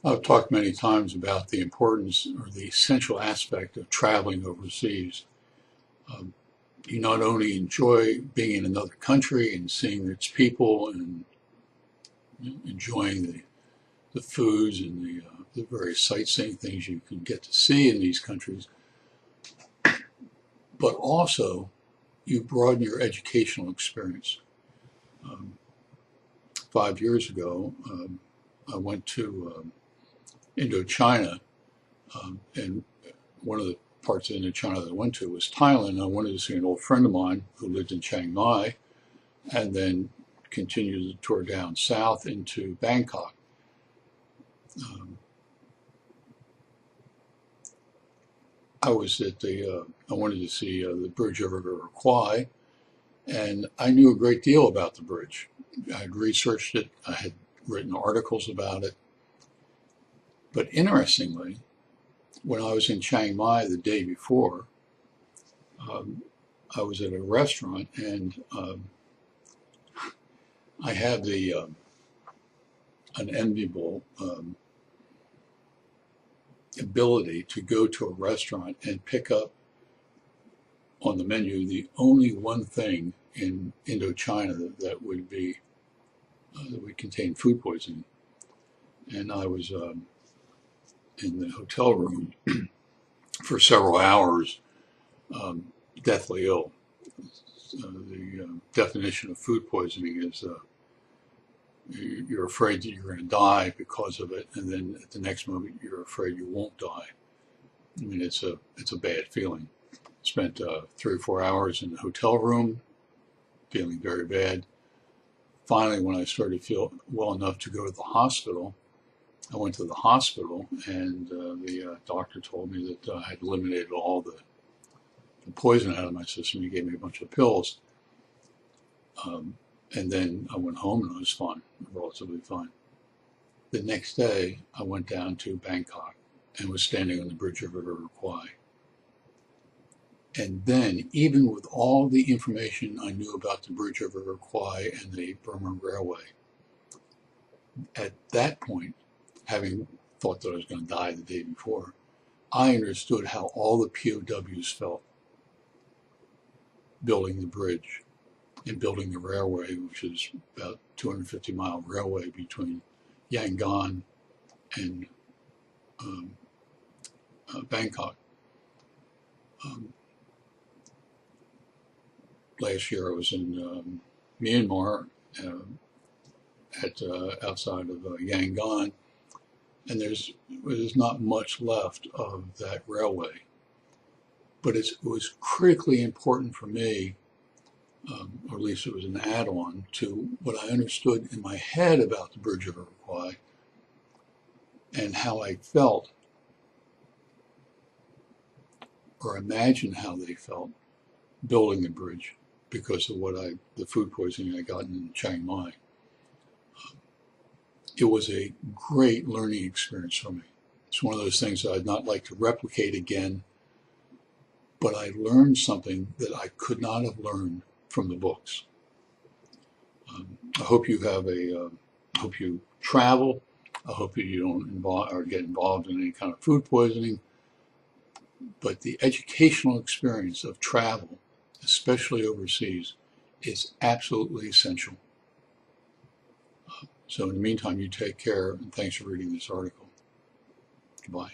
I've talked many times about the importance or the essential aspect of traveling overseas. Um, you not only enjoy being in another country and seeing its people and enjoying the foods and the various sightseeing things you can get to see in these countries, but also you broaden your educational experience. Um, 5 years ago, I went to Indochina, and one of the parts of Indochina that I went to was Thailand. I wanted to see an old friend of mine who lived in Chiang Mai, and then continued the tour down south into Bangkok. Um, I was at I wanted to see the bridge over River Kwai, and I knew a great deal about the bridge. I had researched it, I had written articles about it. But interestingly, when I was in Chiang Mai the day before, um, I was at a restaurant, and I had the an enviable ability to go to a restaurant and pick up on the menu the only one thing in Indochina that would be that would contain food poisoning. And I was in the hotel room for several hours, deathly ill. The definition of food poisoning is you're afraid that you're going to die because of it, and then at the next moment you're afraid you won't die. I mean, it's a bad feeling. Spent 3 or 4 hours in the hotel room, feeling very bad. Finally, when I started to feel well enough to go to the hospital, I went to the hospital, and the doctor told me that I had eliminated all the poison out of my system. He gave me a bunch of pills, and then I went home and I was fine, relatively fine. The next day, I went down to Bangkok and was standing on the bridge of River Kwai. And then, even with all the information I knew about the bridge over River Kwai and the Burma Railway, at that point, having thought that I was going to die the day before, I understood how all the POWs felt building the bridge and building the railway, which is about 250-mile railway between Yangon and um, Bangkok. Um, Last year I was in Myanmar at outside of Yangon, and there's not much left of that railway. But it was critically important for me, or at least it was an add-on to what I understood in my head about the Bridge over Kwai and how I felt or imagined how they felt building the bridge because of the food poisoning I got in Chiang Mai. It was a great learning experience for me. It's one of those things that I'd not like to replicate again, but I learned something that I could not have learned from the books. I hope you have I hope you travel. I hope that you don't get involved in any kind of food poisoning. But the educational experience of travel, especially overseas, is absolutely essential. So in the meantime, you take care, and thanks for reading this article. Goodbye.